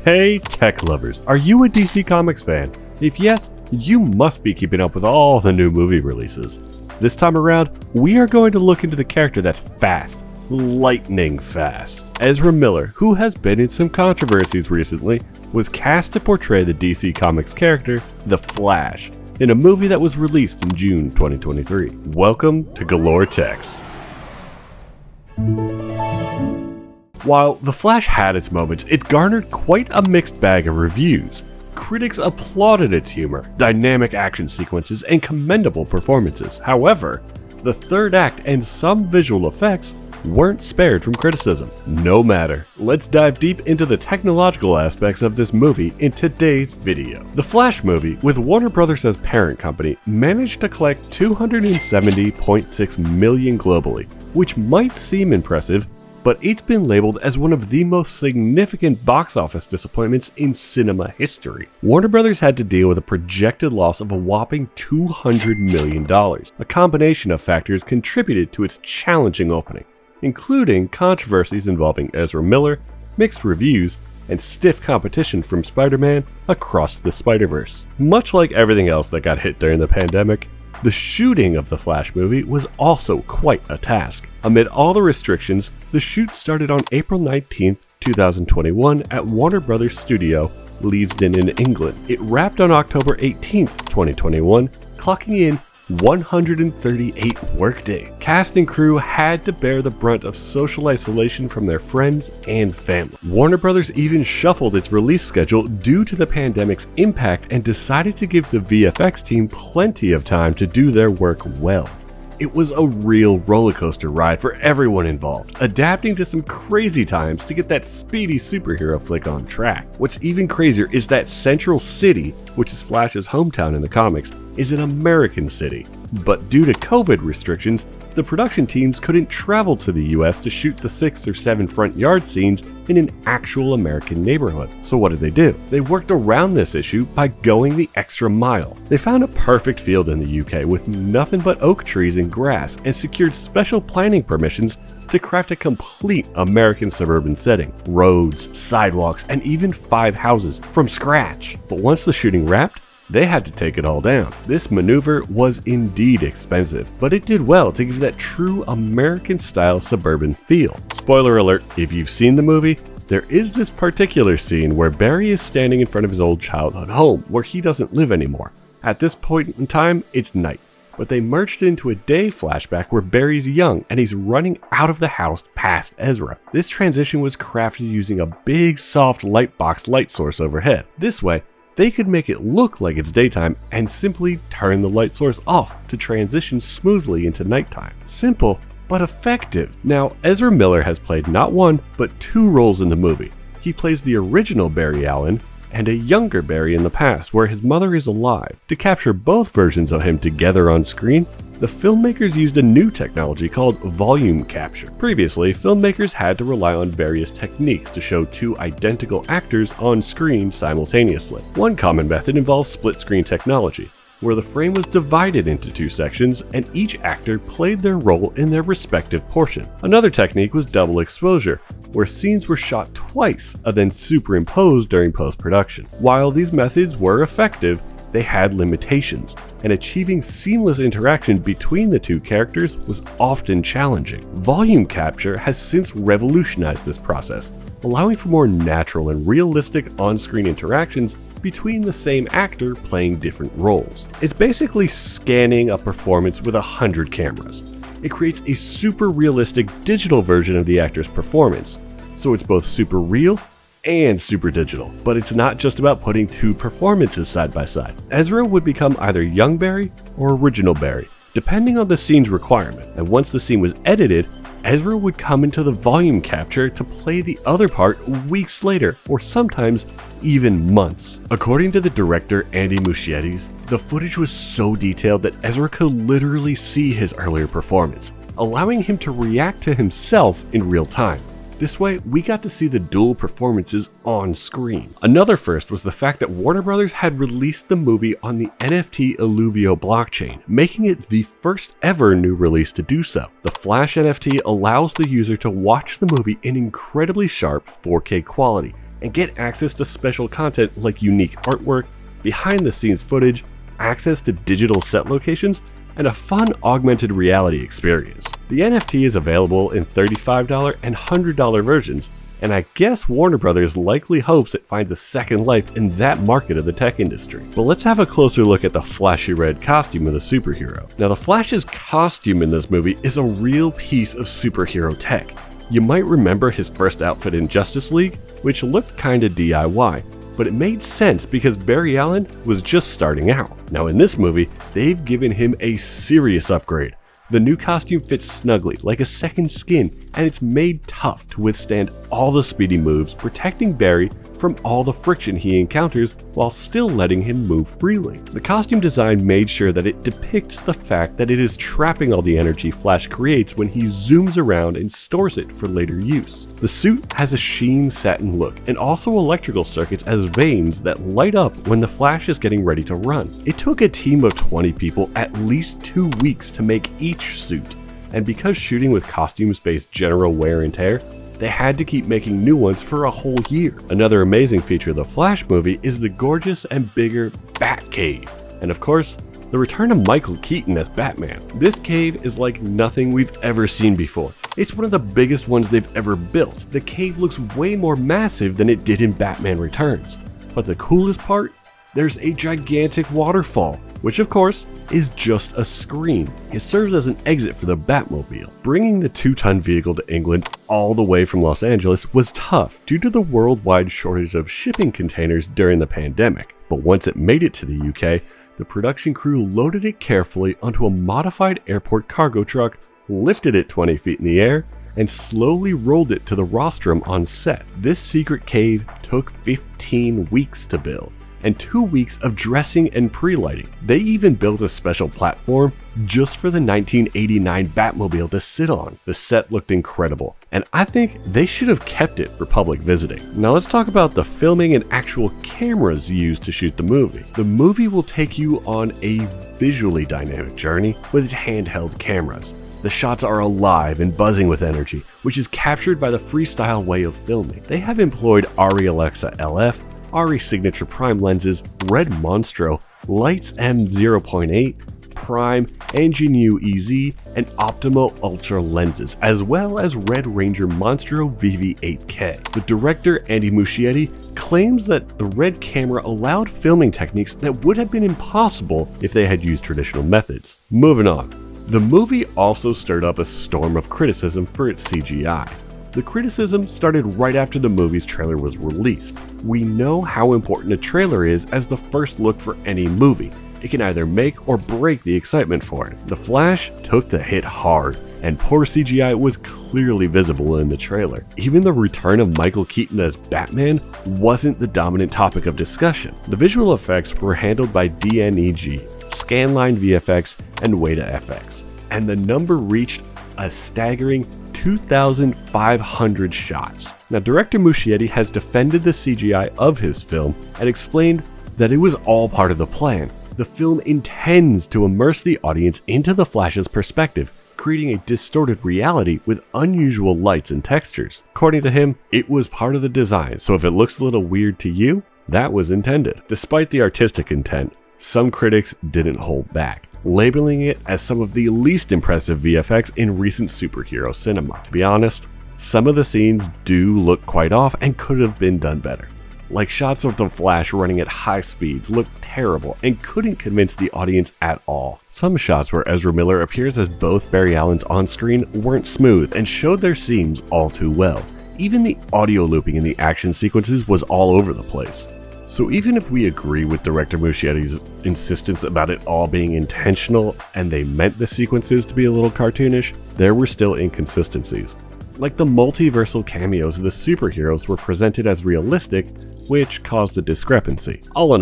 Hey tech lovers, are you a DC Comics fan? If yes, you must be keeping up with all the new movie releases. This time around, we are going to look into the character that's fast, lightning fast. Ezra Miller, who has been in some controversies recently, was cast to portray the DC Comics character, The Flash, in a movie that was released in June 2023. Welcome to Galore Techs. While The Flash had its moments, it garnered quite a mixed bag of reviews. Critics applauded its humor, dynamic action sequences, and commendable performances. However, the third act and some visual effects weren't spared from criticism. No matter, let's dive deep into the technological aspects of this movie in today's video. The Flash movie, with Warner Bros. As parent company, managed to collect $270.6 million globally, which might seem impressive, but it's been labeled as one of the most significant box office disappointments in cinema history. Warner Bros. Had to deal with a projected loss of a whopping $200 million. A combination of factors contributed to its challenging opening, including controversies involving Ezra Miller, mixed reviews, and stiff competition from Spider-Man across the Spider-Verse. Much like everything else that got hit during the pandemic, the shooting of the Flash movie was also quite a task. Amid all the restrictions, the shoot started on April 19, 2021 at Warner Bros. Studio, Leavesden in England. It wrapped on October 18, 2021, clocking in 138 workday. Cast and crew had to bear the brunt of social isolation from their friends and family. Warner Bros. Even shuffled its release schedule due to the pandemic's impact and decided to give the VFX team plenty of time to do their work well. It was a real roller coaster ride for everyone involved, adapting to some crazy times to get that speedy superhero flick on track. What's even crazier is that Central City, which is Flash's hometown in the comics, is an American city. But due to COVID restrictions, the production teams couldn't travel to the US to shoot the 6 or 7 front yard scenes in an actual American neighborhood. So what did they do? They worked around this issue by going the extra mile. They found a perfect field in the UK with nothing but oak trees and grass and secured special planning permissions to craft a complete American suburban setting. Roads, sidewalks, and even 5 houses from scratch. But once the shooting wrapped, they had to take it all down. This maneuver was indeed expensive, but it did well to give that true American-style suburban feel. Spoiler alert, if you've seen the movie, there is this particular scene where Barry is standing in front of his old childhood home, where he doesn't live anymore. At this point in time, it's night, but they merged into a day flashback where Barry's young and he's running out of the house past Ezra. This transition was crafted using a big soft lightbox light source overhead. This way, they could make it look like it's daytime and simply turn the light source off to transition smoothly into nighttime. Simple, but effective. Now, Ezra Miller has played not one, but 2 roles in the movie. He plays the original Barry Allen and a younger Barry in the past where his mother is alive. To capture both versions of him together on screen, the filmmakers used a new technology called volume capture. Previously, filmmakers had to rely on various techniques to show 2 identical actors on screen simultaneously. One common method involves split-screen technology, where the frame was divided into 2 sections and each actor played their role in their respective portion. Another technique was double exposure, where scenes were shot twice and then superimposed during post-production. While these methods were effective, they had limitations, and achieving seamless interaction between the 2 characters was often challenging. Volume capture has since revolutionized this process, allowing for more natural and realistic on-screen interactions between the same actor playing different roles. It's basically scanning a performance with 100 cameras. It creates a super realistic digital version of the actor's performance, so it's both super real and super digital. But it's not just about putting 2 performances side by side. Ezra would become either young Barry or original Barry, depending on the scene's requirement, and once the scene was edited, Ezra would come into the volume capture to play the other part weeks later, or sometimes even months. According to the director Andy Muschietti, the footage was so detailed that Ezra could literally see his earlier performance, allowing him to react to himself in real time. This way, we got to see the dual performances on screen. Another first was the fact that Warner Bros. Had released the movie on the NFT Illuvio blockchain, making it the first ever new release to do so. The Flash NFT allows the user to watch the movie in incredibly sharp 4K quality, and get access to special content like unique artwork, behind the scenes footage, access to digital set locations, and a fun augmented reality experience. The NFT is available in $35 and $100 versions, and I guess Warner Brothers likely hopes it finds a second life in that market of the tech industry. But let's have a closer look at the flashy red costume of the superhero. Now, the Flash's costume in this movie is a real piece of superhero tech. You might remember his first outfit in Justice League, which looked kinda DIY, but it made sense because Barry Allen was just starting out. Now in this movie, they've given him a serious upgrade. The new costume fits snugly, like a second skin, and it's made tough to withstand all the speedy moves, protecting Barry from all the friction he encounters while still letting him move freely. The costume design made sure that it depicts the fact that it is trapping all the energy Flash creates when he zooms around and stores it for later use. The suit has a sheen satin look and also electrical circuits as veins that light up when the Flash is getting ready to run. It took a team of 20 people at least 2 weeks to make each suit, and because shooting with costumes faced general wear and tear, they had to keep making new ones for a whole year. Another amazing feature of the Flash movie is the gorgeous and bigger Batcave, and of course, the return of Michael Keaton as Batman. This cave is like nothing we've ever seen before. It's one of the biggest ones they've ever built. The cave looks way more massive than it did in Batman Returns. But the coolest part? There's a gigantic waterfall, which of course is just a screen. It serves as an exit for the Batmobile. Bringing the 2-ton vehicle to England all the way from Los Angeles was tough due to the worldwide shortage of shipping containers during the pandemic. But once it made it to the UK, the production crew loaded it carefully onto a modified airport cargo truck, lifted it 20 feet in the air, and slowly rolled it to the rostrum on set. This secret cave took 15 weeks to build, and 2 weeks of dressing and pre-lighting. They even built a special platform just for the 1989 Batmobile to sit on. The set looked incredible, and I think they should have kept it for public visiting. Now let's talk about the filming and actual cameras used to shoot the movie. The movie will take you on a visually dynamic journey with its handheld cameras. The shots are alive and buzzing with energy, which is captured by the freestyle way of filming. They have employed ARRI Alexa LF, ARRI Signature Prime lenses, Red Monstro, Lights M0.8, Prime, Ingenue EZ, and Optimo Ultra lenses, as well as Red Ranger Monstro VV8K. The director, Andy Muschietti, claims that the Red camera allowed filming techniques that would have been impossible if they had used traditional methods. Moving on. The movie also stirred up a storm of criticism for its CGI. The criticism started right after the movie's trailer was released. We know how important a trailer is as the first look for any movie. It can either make or break the excitement for it. The Flash took the hit hard, and poor CGI was clearly visible in the trailer. Even the return of Michael Keaton as Batman wasn't the dominant topic of discussion. The visual effects were handled by DNEG, Scanline VFX, and Weta FX, and the number reached a staggering 2,500 shots. Now, director Muschietti has defended the CGI of his film and explained that it was all part of the plan. The film intends to immerse the audience into the Flash's perspective, creating a distorted reality with unusual lights and textures. According to him, it was part of the design, so if it looks a little weird to you, that was intended. Despite the artistic intent, some critics didn't hold back, labeling it as some of the least impressive VFX in recent superhero cinema. To be honest, some of the scenes do look quite off and could have been done better. Like shots of the Flash running at high speeds looked terrible and couldn't convince the audience at all. Some shots where Ezra Miller appears as both Barry Allen's on-screen weren't smooth and showed their seams all too well. Even the audio looping in the action sequences was all over the place. So even if we agree with director Muschietti's insistence about it all being intentional and they meant the sequences to be a little cartoonish, there were still inconsistencies. Like the multiversal cameos of the superheroes were presented as realistic, which caused a discrepancy. All in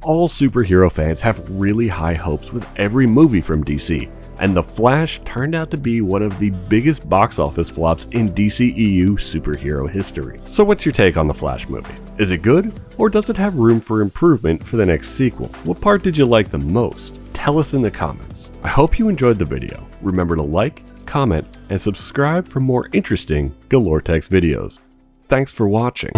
all superhero fans have really high hopes with every movie from DC, and The Flash turned out to be one of the biggest box office flops in DCEU superhero history. So what's your take on the Flash movie? Is it good, or does it have room for improvement for the next sequel? What part did you like the most? Tell us in the comments. I hope you enjoyed the video. Remember to like, comment, and subscribe for more interesting Galore Text videos. Thanks for watching.